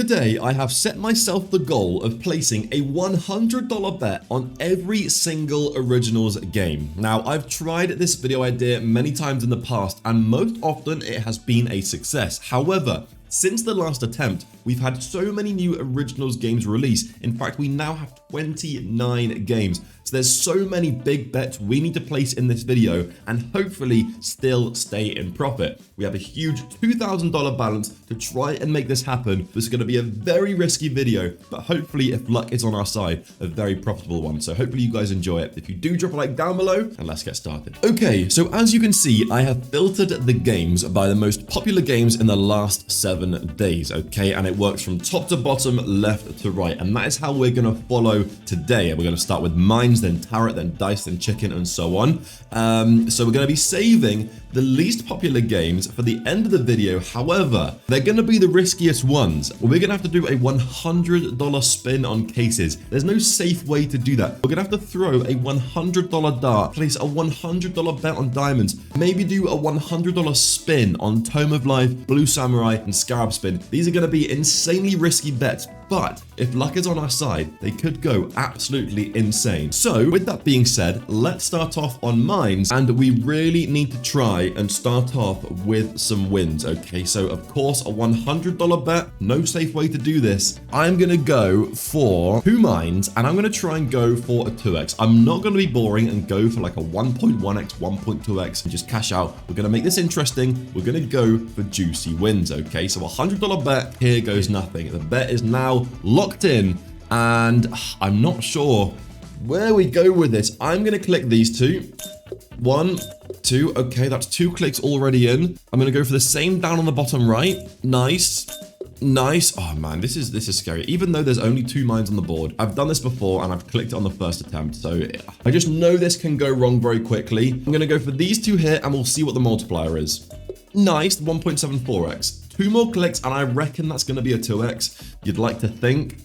today I have set myself the goal of placing a $100 bet on every single Originals game. Now, I've tried this video idea many times in the past, and most often it has been a success. However, since the last attempt, we've had so many new Originals games released. In fact, we now have 29 games. So there's so many big bets we need to place in this video and hopefully still stay in profit. We have a huge $2,000 balance to try and make this happen. This is going to be a very risky video, but hopefully, if luck is on our side, a very profitable one. So hopefully you guys enjoy it. If you do, drop a like down below and let's get started. Okay, so as you can see, I have filtered the games by the most popular games in the last 7 days, okay? And it works from top to bottom, left to right. And that is how we're going to follow today. We're going to start with mines, then Tarot, then Dice, then Chicken, and so on. So we're going to be saving the least popular games for the end of the video. However, they're going to be the riskiest ones. We're going to have to do a $100 spin on cases. There's no safe way to do that. We're going to have to throw a $100 dart, place a $100 bet on diamonds, maybe do a $100 spin on Tome of Life, Blue Samurai, and Scarab Spin. These are going to be insanely risky bets, but if luck is on our side, they could go absolutely insane. So with that being said, let's start off on mines, and we really need to try and start off with some wins. Okay, so of course a $100 bet, no safe way to do this. I'm gonna go for 2 mines, and I'm gonna try and go for a 2x. I'm not gonna be boring and go for like a 1.1x, 1.2x and just cash out. We're gonna make this interesting. We're gonna go for juicy wins. Okay, so a $100 bet, here goes nothing. The bet is now locked in, and I'm not sure where we go with this. I'm gonna click these two. 1, 2. Okay, that's 2 clicks already in. I'm gonna go for the same down on the bottom right. Nice. Oh man, this is scary. Even though there's only 2 mines on the board, I've done this before and I've clicked it on the first attempt, so I just know this can go wrong very quickly. I'm gonna go for these 2 here and we'll see what the multiplier is. Nice, 1.74x. 2 more clicks and I reckon that's gonna be a 2x. You'd like to think.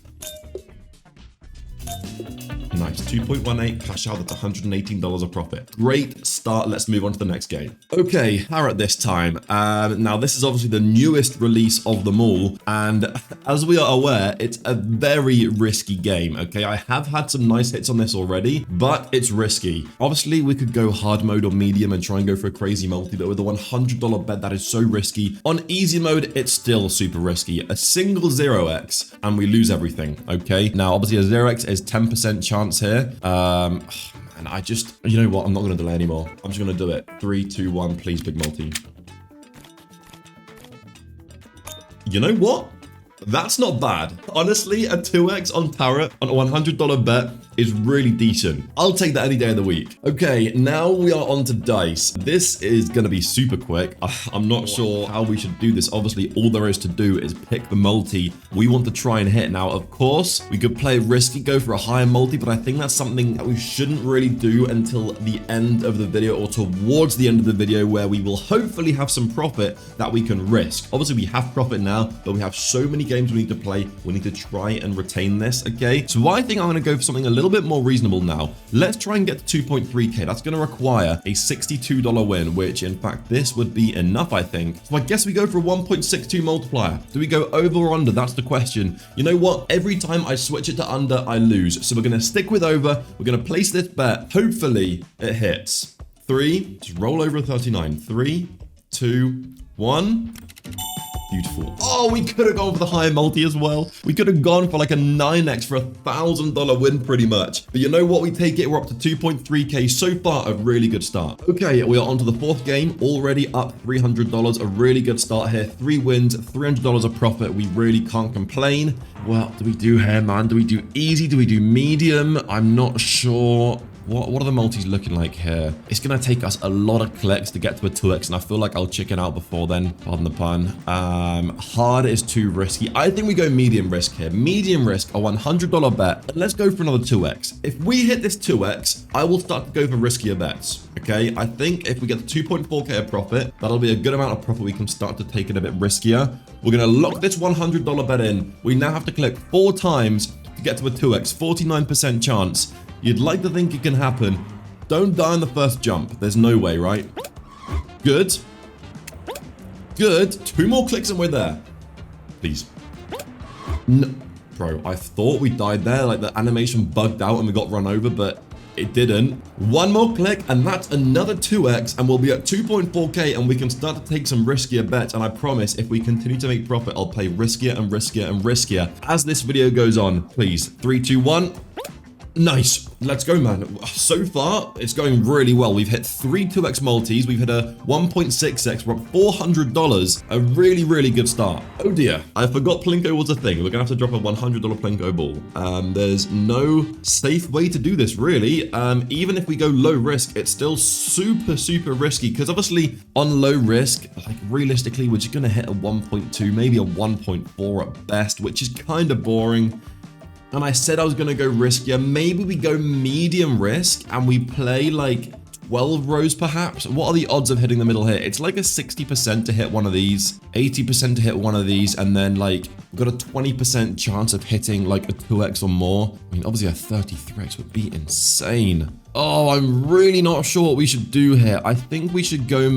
Nice, 2.18 cash out, that's $118 of profit. Great start, let's move on to the next game. Okay, Parrot this time. Now this is obviously the newest release of them all, and as we are aware, it's a very risky game, okay? I have had some nice hits on this already, but it's risky. Obviously, we could go hard mode or medium and try and go for a crazy multi, but with a $100 bet, that is so risky. On easy mode, it's still super risky. A single 0x, and we lose everything, okay? Now, obviously, a 0x is 10% chance here. And I just, you know what? I'm not going to delay anymore. I'm just going to do it. 3, 2, 1, please, big multi. You know what? That's not bad. Honestly, a 2x on Tarot on a $100 bet is really decent. I'll take that any day of the week. Okay, now we are on to Dice. This is going to be super quick. I'm not sure how we should do this. Obviously, all there is to do is pick the multi we want to try and hit. Now, of course, we could play risky, go for a higher multi, but I think that's something that we shouldn't really do until the end of the video or towards the end of the video, where we will hopefully have some profit that we can risk. Obviously, we have profit now, but we have so many games we need to play. We need to try and retain this, okay? So I think I'm going to go for something a little bit more reasonable now. Let's try and get to 2.3k. That's going to require a $62 win, which in fact this would be enough, I think. So I guess we go for a 1.62 multiplier. Do we go over or under? That's the question. You know what? Every time I switch it to under, I lose. So we're going to stick with over. We're going to place this bet. Hopefully it hits. 3, just roll over 39. 3, 2, 1. Beautiful. Oh, we could have gone for the higher multi as well. We could have gone for like a 9x for a $1,000 win pretty much. But you know what? We take it. We're up to 2.3k. So far, a really good start. Okay, we are on to the 4th game. Already up $300. A really good start here. 3 wins, $300 of profit. We really can't complain. What do we do here, man? Do we do easy? Do we do medium? I'm not sure. What are the multis looking like here? It's going to take us a lot of clicks to get to a 2x, and I feel like I'll chicken out before then. Pardon the pun. Hard is too risky. I think we go medium risk here. Medium risk, a $100 bet. And let's go for another 2x. If we hit this 2x, I will start to go for riskier bets. Okay, I think if we get the 2.4k of profit, that'll be a good amount of profit. We can start to take it a bit riskier. We're going to lock this $100 bet in. We now have to click 4 times to get to a 2x. 49% chance. You'd like to think it can happen. Don't die on the first jump. There's no way, right? Good. Good. 2 more clicks and we're there. Please. No, bro, I thought we died there. Like the animation bugged out and we got run over, but it didn't. One more click and that's another 2x and we'll be at 2.4k and we can start to take some riskier bets. And I promise if we continue to make profit, I'll play riskier and riskier and riskier as this video goes on. Please, 3, 2, 1. Nice. Let's go, man. So far, it's going really well. We've hit 3 2x multis. We've hit a 1.6x. We're up $400. A really, really good start. Oh dear. I forgot Plinko was a thing. We're going to have to drop a $100 Plinko ball. There's no safe way to do this, really. Even if we go low risk, it's still super, super risky. Because obviously, on low risk, like realistically, we're just going to hit a 1.2, maybe a 1.4 at best, which is kind of boring. And I said I was going to go riskier. Maybe we go medium risk and we play like 12 rows perhaps. What are the odds of hitting the middle here? It's like a 60% to hit one of these, 80% to hit one of these, and then like we've got a 20% chance of hitting like a 2x or more. I mean, obviously a 33x would be insane. Oh, I'm really not sure what we should do here. I think we should go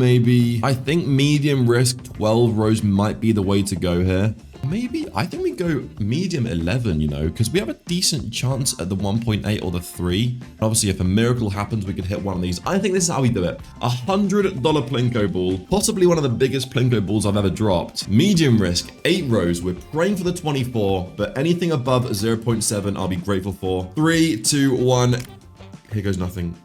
I think medium risk 12 rows might be the way to go here. Maybe, I think we go medium 11, you know, because we have a decent chance at the 1.8 or the 3. Obviously, if a miracle happens, we could hit one of these. I think this is how we do it. $100 Plinko ball, possibly one of the biggest Plinko balls I've ever dropped. Medium risk, 8 rows. We're praying for the 24, but anything above 0.7, I'll be grateful for. 3, 2, 1. Here goes nothing.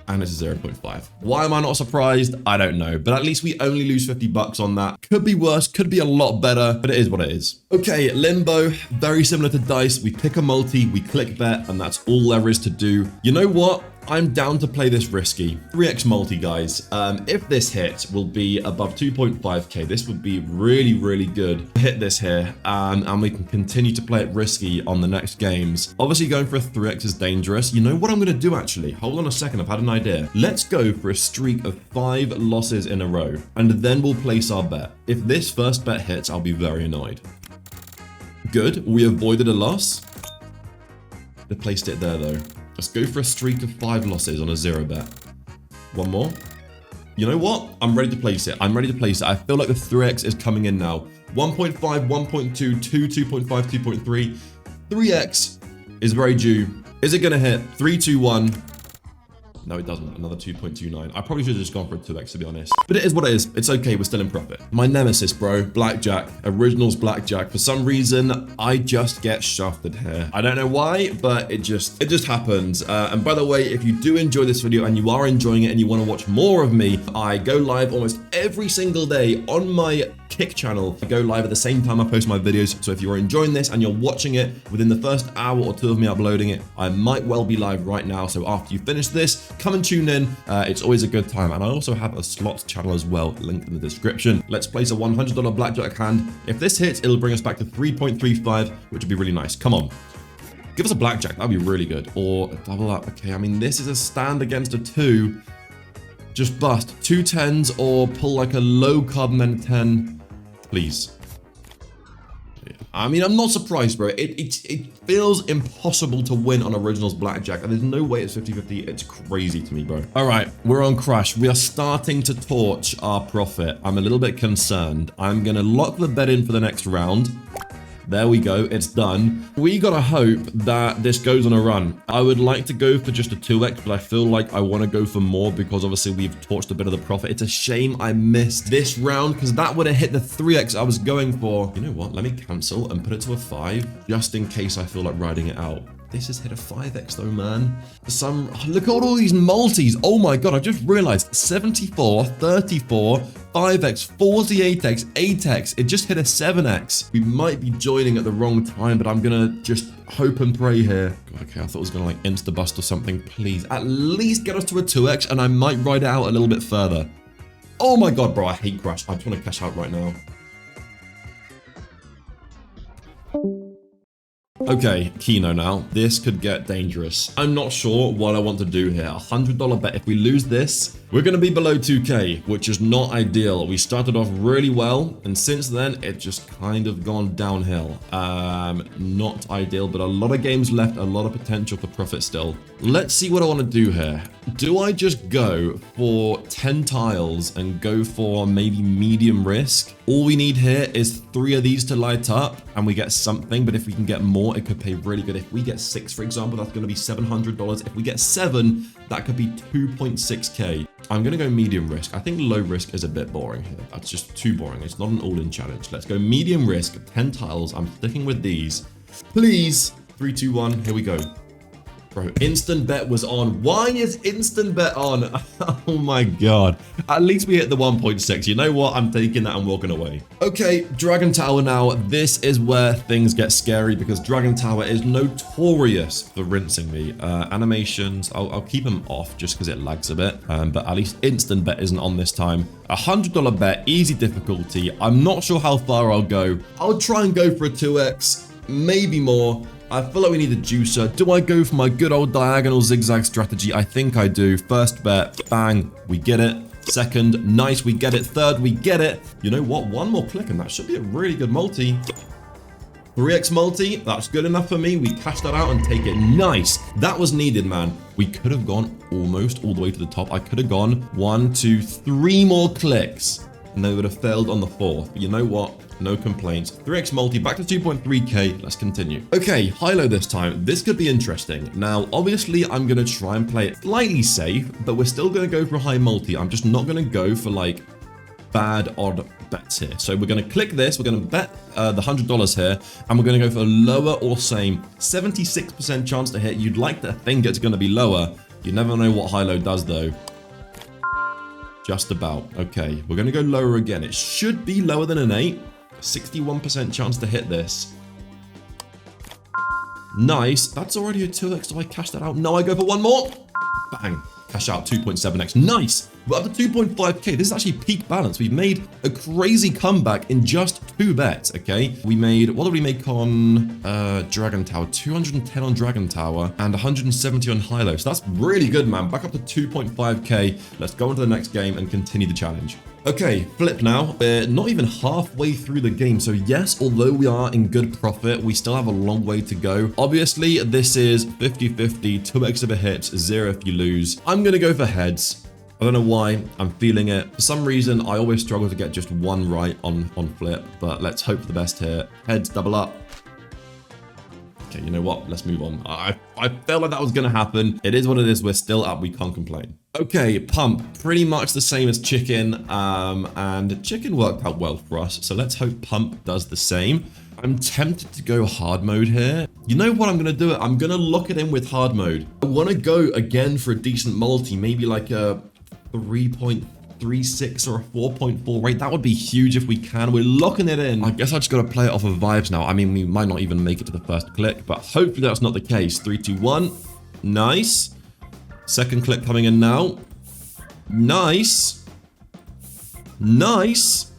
And it's a 0.5. Why am I not surprised? I don't know, but at least we only lose 50 bucks on that. Could be worse, could be a lot better, but it is what it is. Okay, Limbo, very similar to Dice. We pick a multi, we click bet, and that's all there is to do. You know what? I'm down to play this risky. 3x multi, guys. If this hits, will be above 2.5k. This would be really, really good. Hit this here, and we can continue to play it risky on the next games. Obviously, going for a 3x is dangerous. You know what I'm going to do, actually? Hold on a second. I've had an idea. Let's go for a streak of 5 losses in a row, and then we'll place our bet. If this first bet hits, I'll be very annoyed. Good. We avoided a loss. They placed it there, though. Let's go for a streak of 5 losses on a 0 bet. One more. You know what? I'm ready to place it. I'm ready to place it. I feel like the 3x is coming in now. 1.5, 1.2, 2, 2.5, 2.3. 3x is very due. Is it going to hit? 3, 2, 1. No, it doesn't. Another 2.29. I probably should have just gone for a 2x, to be honest. But it is what it is. It's okay. We're still in profit. My nemesis, bro. Blackjack. Originals blackjack. For some reason, I just get shafted here. I don't know why, but it just happens. And by the way, if you do enjoy this video and you are enjoying it and you want to watch more of me, I go live almost every single day on my Kick channel. I go live at the same time I post my videos. So if you're enjoying this and you're watching it within the first hour or 2 of me uploading it, I might well be live right now. So after you finish this, come and tune in. It's always a good time. And I also have a slots channel as well, linked in the description. Let's place a $100 blackjack hand. If this hits, it'll bring us back to 3.35, which would be really nice. Come on. Give us a blackjack. That'd be really good. Or a double up. Okay, I mean, this is a stand against a 2. Just bust 2 10s or pull like a low card and then a 10. Please. I mean, I'm not surprised, bro. It feels impossible to win on Originals Blackjack. And there's no way it's 50-50. It's crazy to me, bro. All right, we're on Crash. We are starting to torch our profit. I'm a little bit concerned. I'm going to lock the bet in for the next round. There we go. It's done. We gotta hope that this goes on a run. I would like to go for just a 2x, but I feel like I want to go for more because obviously we've torched a bit of the profit. It's a shame I missed this round because that would have hit the 3x I was going for. You know what? Let me cancel and put it to a 5 just in case I feel like riding it out. This has hit a 5x though, man. Look at all these multis. Oh my God, I just realized 74, 34, 5x, 48x, 8x. It just hit a 7x. We might be joining at the wrong time, but I'm gonna just hope and pray here. God, okay, I thought it was gonna like insta-bust or something. Please, at least get us to a 2x and I might ride it out a little bit further. Oh my God, bro, I hate Crash. I just want to cash out right now. Okay, Keno now. This could get dangerous. I'm not sure what I want to do here. $100 bet. If we lose this, We're going to be below 2k, which is not ideal. We started off really well, and since then, it's just kind of gone downhill. Not ideal, but a lot of games left, a lot of potential for profit still. Let's see what I want to do here. Do I just go for 10 tiles and go for maybe medium risk? All we need here is 3 of these to light up, and we get something, but if we can get more, it could pay really good. If we get 6, for example, that's going to be $700. If we get 7, that could be 2.6k. I'm going to go medium risk. I think low risk is a bit boring here. That's just too boring. It's not an all-in challenge. Let's go medium risk, 10 tiles. I'm sticking with these. Please. 3, 2, 1. Here we go. Bro, instant bet was on. Why is instant bet on? Oh my god. At least we hit the 1.6. You know what? I'm taking that and walking away. Okay, Dragon Tower now. This is where things get scary because Dragon Tower is notorious for rinsing me. Animations, I'll keep them off just because it lags a bit. But at least instant bet isn't on this time. $100 bet, easy difficulty. I'm not sure how far I'll go. I'll try and go for a 2x, maybe more. I feel like we need a juicer. Do I go for my good old diagonal zigzag strategy? I think I do. First bet, bang, we get it. Second, nice, we get it. Third, we get it. You know what? One more click and that should be a really good multi. 3x multi, that's good enough for me. We cash that out and take it. Nice. That was needed, man. We could have gone almost all the way to the top. I could have gone 1, 2, 3 more clicks and they would have failed on the 4th. But you know what? No complaints. 3x multi, back to 2.3k. Let's continue. Okay, high-low this time. This could be interesting. Now, obviously, I'm going to try and play it slightly safe, but we're still going to go for a high multi. I'm just not going to go for, like, bad odd bets here. So we're going to click this. We're going to bet the $100 here, and we're going to go for lower or same. 76% chance to hit. You'd like to think it's going to be lower. You never know what high-low does, though. Just about. Okay, we're going to go lower again. It should be lower than an 8. 61% chance to hit this. Nice. That's already a 2x. Do I cash that out? No, I go for one more. Bang. Cash out 2.7x. Nice. We're up to 2.5k. This is actually peak balance. We've made a crazy comeback in just 2 bets, okay? We made, what did we make on Dragon Tower? 210 on Dragon Tower and 170 on high-low. So that's really good, man. Back up to 2.5k. Let's go on to the next game and continue the challenge. Okay, flip now. We're not even halfway through the game. So yes, although we are in good profit, we still have a long way to go. Obviously, this is 50-50, 2x of a hit, 0 if you lose. I'm going to go for heads. I don't know why, I'm feeling it. For some reason, I always struggle to get just one right on flip, but let's hope for the best here. Heads, double up. Okay, you know what? Let's move on. I felt like that was going to happen. It is what it is. We're still up. We can't complain. Okay, pump. Pretty much the same as chicken, and chicken worked out well for us, so let's hope pump does the same. I'm tempted to go hard mode here. You know what I'm going to do? I'm going to lock it in with hard mode. I want to go again for a decent multi, maybe like a 3.36 or a 4.4 rate. That would be huge if we can. We're locking it in. I guess I just got to play it off of vibes now. I mean, we might not even make it to the first click, but hopefully that's not the case. 3, 2, 1. Nice. Second click coming in now. Nice. Nice.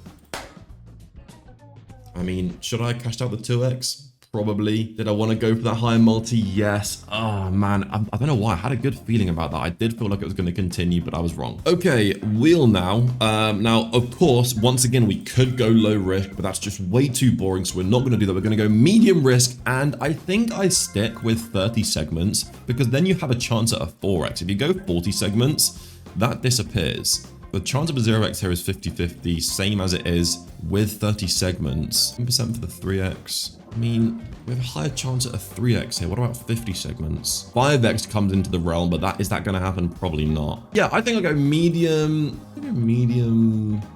I mean, should I have cashed out the 2x? Probably. Did I want to go for that higher multi? Yes. Oh, man. I don't know why. I had a good feeling about that. I did feel like it was going to continue, but I was wrong. Okay, wheel now. Now, of course, once again, we could go low risk, but that's just way too boring, so we're not going to do that. We're going to go medium risk, and I think I stick with 30 segments, because then you have a chance at a 4x. If you go 40 segments, that disappears. The chance of a 0x here is 50-50, same as it is with 30 segments. 10% for the 3x. I mean, we have a higher chance at a 3x here. What about 50 segments? 5x comes into the realm, but is that going to happen? Probably not. Yeah, I think I'll go medium.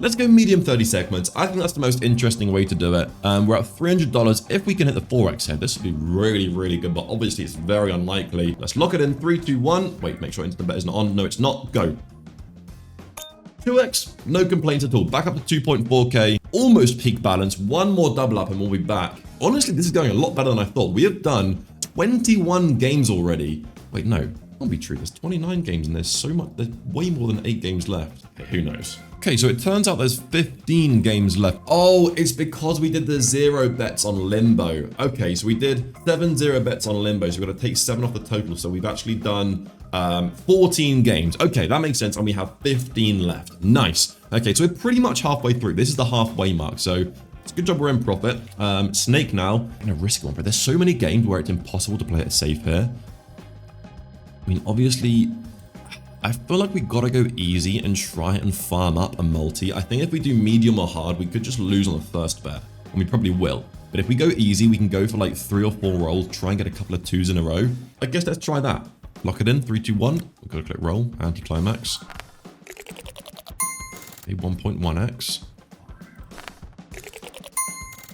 Let's go medium 30 segments. I think that's the most interesting way to do it. We're at $300. If we can hit the 4x here, this would be really, really good, but obviously it's very unlikely. Let's lock it in. 3, 2, 1. Wait, make sure instant bet isn't on. No, it's not. Go. 2x, no complaints at all. Back up to 2.4k, almost peak balance. One more double up and we'll be back. Honestly, this is going a lot better than I thought. We have done 21 games already. Wait, no. Can't be true. There's 29 games and there's so much. There's way more than 8 games left. Okay, who knows? Okay, so it turns out there's 15 games left. Oh, it's because we did the 0 bets on Limbo. Okay, so we did 7 0 bets on Limbo. So we've got to take 7 off the total. So we've actually done 14 games. Okay, that makes sense. And we have 15 left. Nice. Okay, so we're pretty much halfway through. This is the halfway mark. So it's a good job we're in profit. Snake now. I'm going to risk one, but there's so many games where it's impossible to play it safe here. I mean, obviously, I feel like we gotta go easy and try and farm up a multi. I think if we do medium or hard, we could just lose on the first bet, and we probably will. But if we go easy, we can go for like 3 or 4 rolls, try and get a couple of 2s in a row. I guess let's try that. Lock it in, 3, 2, 1. We've got to click roll, anti-climax. A 1.1x.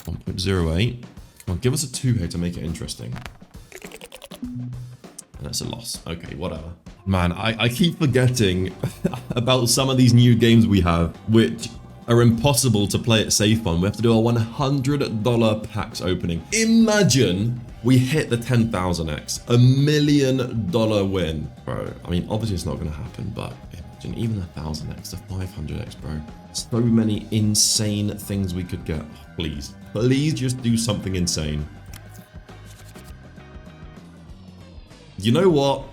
1.08. Come on, give us a 2 here to make it interesting. And that's a loss. Okay, whatever. Man, I keep forgetting about some of these new games we have, which are impossible to play it safe on. We have to do a $100 packs opening. Imagine we hit the 10,000x, $1 million win. Bro, I mean, obviously it's not going to happen, but imagine even the 1,000x, the 500x, bro. So many insane things we could get. Oh, please, please just do something insane. You know what?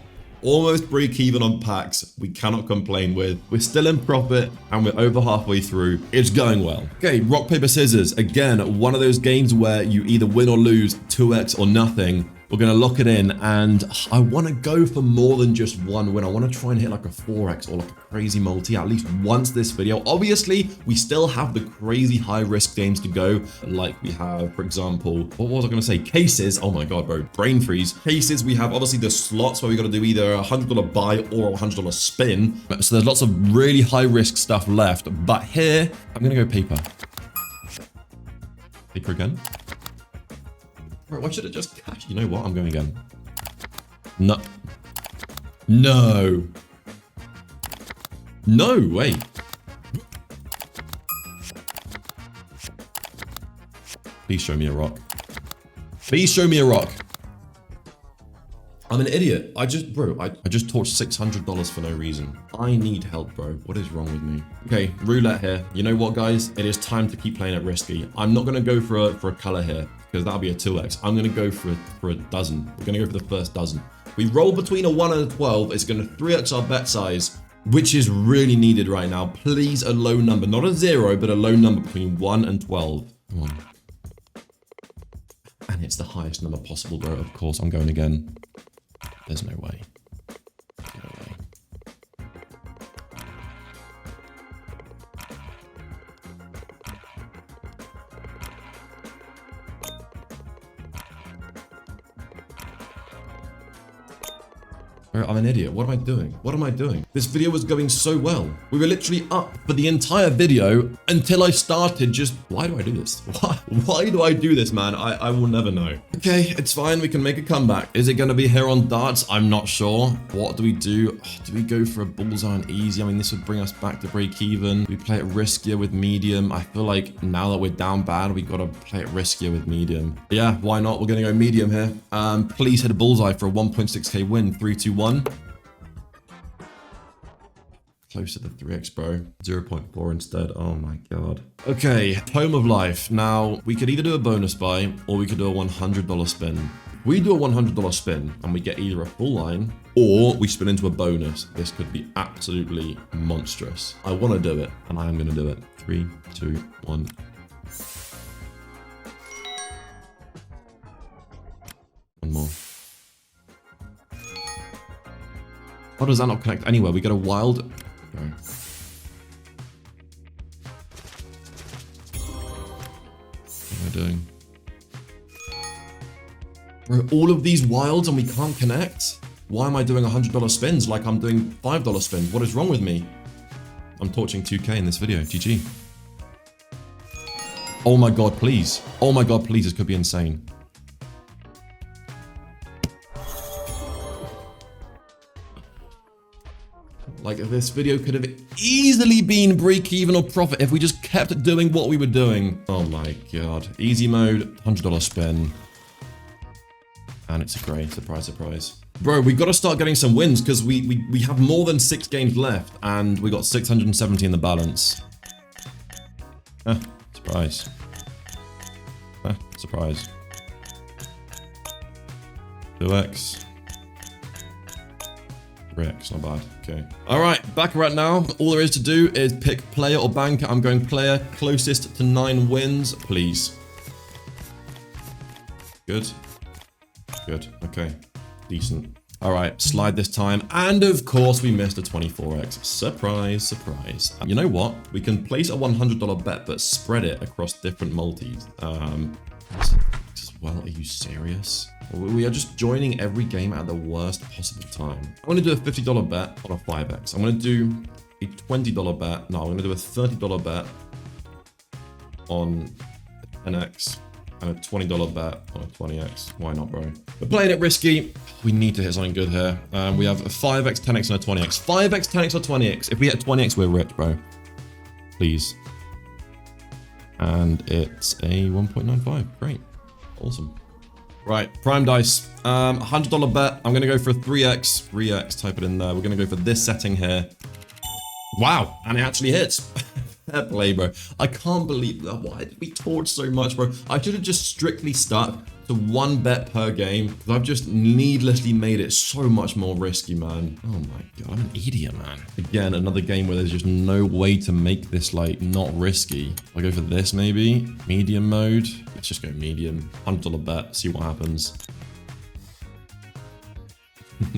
Almost break even on packs. We cannot complain with. We're still in profit and we're over halfway through. It's going well. Okay, rock, paper, scissors. Again, one of those games where you either win or lose, 2x or nothing. We're going to lock it in, and I want to go for more than just one win. I want to try and hit like a 4x or like a crazy multi at least once this video. Obviously, we still have the crazy high risk games to go. Like we have, for example, what was I going to say? Cases. Oh my God, bro. Brain freeze. Cases. We have obviously the slots where we got to do either a $100 buy or a $100 spin. So there's lots of really high risk stuff left. But here, I'm going to go paper. Paper again. Bro, I should have just cashed. You know what? I'm going again. No. No. No way. Please show me a rock. Please show me a rock. I'm an idiot. I just torched $600 for no reason. I need help, bro. What is wrong with me? Okay, roulette here. You know what, guys? It is time to keep playing it risky. I'm not going to go for a color here, because that'll be a 2x. I'm going to go for a dozen. We're going to go for the first dozen. We roll between a 1 and a 12. It's going to 3x our bet size, which is really needed right now. Please, a low number. Not a 0, but a low number between 1 and 12. Come on. And it's the highest number possible, bro. Of course, I'm going again. There's no way. No way. Bro, I'm an idiot. What am I doing? What am I doing? This video was going so well. We were literally up for the entire video until I started just... Why do I do this? Why do I do this, man? I will never know. Okay, it's fine. We can make a comeback. Is it going to be here on darts? I'm not sure. What do we do? Do we go for a bullseye on easy? I mean, this would bring us back to break even. We play it riskier with medium. I feel like now that we're down bad, we got to play it riskier with medium. But yeah, why not? We're going to go medium here. Please hit a bullseye for a 1.6k win. 3, 2, 1. Close to the 3x, bro. 0.4 instead. Oh my God. Okay, Home of Life. Now, we could either do a bonus buy or we could do a $100 spin. We do a $100 spin and we get either a full line or we spin into a bonus. This could be absolutely monstrous. I want to do it and I am going to do it. 3, 2, 1. One more. Why does that not connect anywhere? We get a wild... Okay. What am I doing? Bro, all of these wilds and we can't connect? Why am I doing $100 spins like I'm doing $5 spins? What is wrong with me? I'm torching 2k in this video. GG. Oh my God, please. Oh my God, please. This could be insane. Like, this video could have easily been break even or profit if we just kept doing what we were doing. Oh my God. Easy mode, $100 spin. And it's a grey. Surprise, surprise. Bro, we got to start getting some wins because we have more than 6 games left and we got 670 in the balance. Surprise. Surprise. 2x. 3x, not bad. Okay. Alright, back right now. All there is to do is pick player or banker. I'm going player closest to 9 wins, please. Good. Good. Okay. Decent. Alright, slide this time. And of course, we missed a 24x. Surprise, surprise. You know what? We can place a $100 bet, but spread it across different multis. As well, are you serious? We are just joining every game at the worst possible time. I'm going to do a $50 bet on a 5x. I'm going to do a $20 bet. No, I'm going to do a $30 bet on an 10x. And a $20 bet on a 20x. Why not, bro? We're playing it risky. We need to hit something good here. We have a 5x, 10x, and a 20x. 5x, 10x, or 20x. If we hit 20x, we're rich, bro. Please. And it's a 1.95. Great. Awesome. Right, prime dice. $100 bet. I'm going to go for a 3x. 3x, type it in there. We're going to go for this setting here. Wow, and it actually hits. Fair play, bro. I can't believe that. Why did we torch so much, bro? I should have just strictly stuck to 1 bet per game because I've just needlessly made it so much more risky, man. Oh my god, I'm an idiot, man. Again, another game where there's just no way to make this like not risky. I'll go for this maybe. Medium mode. Let's just go medium. $100 bet. See what happens.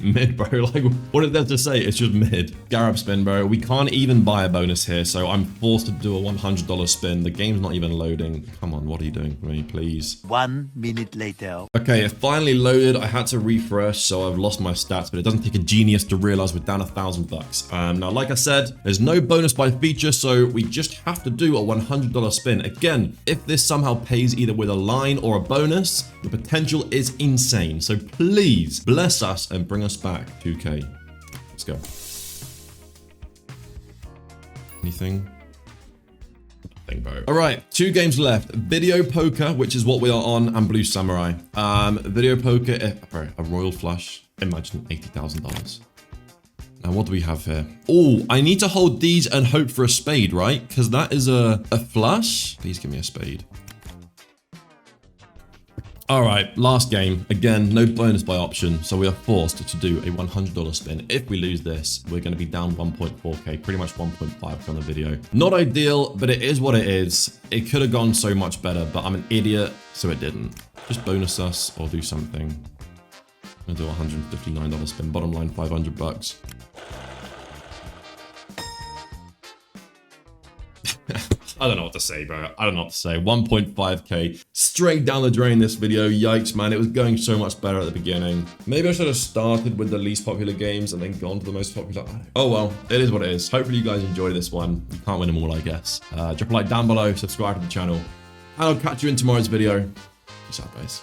Mid, bro. Like, what did that just say? It's just mid. Garab spin, bro. We can't even buy a bonus here, so I'm forced to do a $100 spin. The game's not even loading. Come on, what are you doing for me, please? 1 minute later. Okay, it finally loaded. I had to refresh, so I've lost my stats, but it doesn't take a genius to realize we're down $1,000. Now, like I said, there's no bonus buy feature, so we just have to do a $100 spin. Again, if this somehow pays either with a line or a bonus, the potential is insane. So please bless us and bring us back 2K. Let's go. Anything? Nothing, bro. All right, 2 games left. Video poker, which is what we are on, and Blue Samurai. Video poker, bro, a royal flush. Imagine $80,000. Now, what do we have here? Oh, I need to hold these and hope for a spade, right? Because that is a flush. Please give me a spade. All right, last game. Again, no bonus buy option, so we are forced to do a $100 spin. If we lose this, we're going to be down 1.4k, pretty much 1.5 on the video. Not ideal, but it is what it is. It could have gone so much better, but I'm an idiot, so it didn't. Just bonus us or do something. I'm going to do a $159 spin. Bottom line, 500 bucks. I don't know what to say, bro. I don't know what to say. 1.5k straight down the drain this video. Yikes, man. It was going so much better at the beginning. Maybe I should have started with the least popular games and then gone to the most popular. Oh, well, it is what it is. Hopefully you guys enjoy this one. You can't win them all, I guess. Drop a like down below, subscribe to the channel, and I'll catch you in tomorrow's video. Peace out, guys.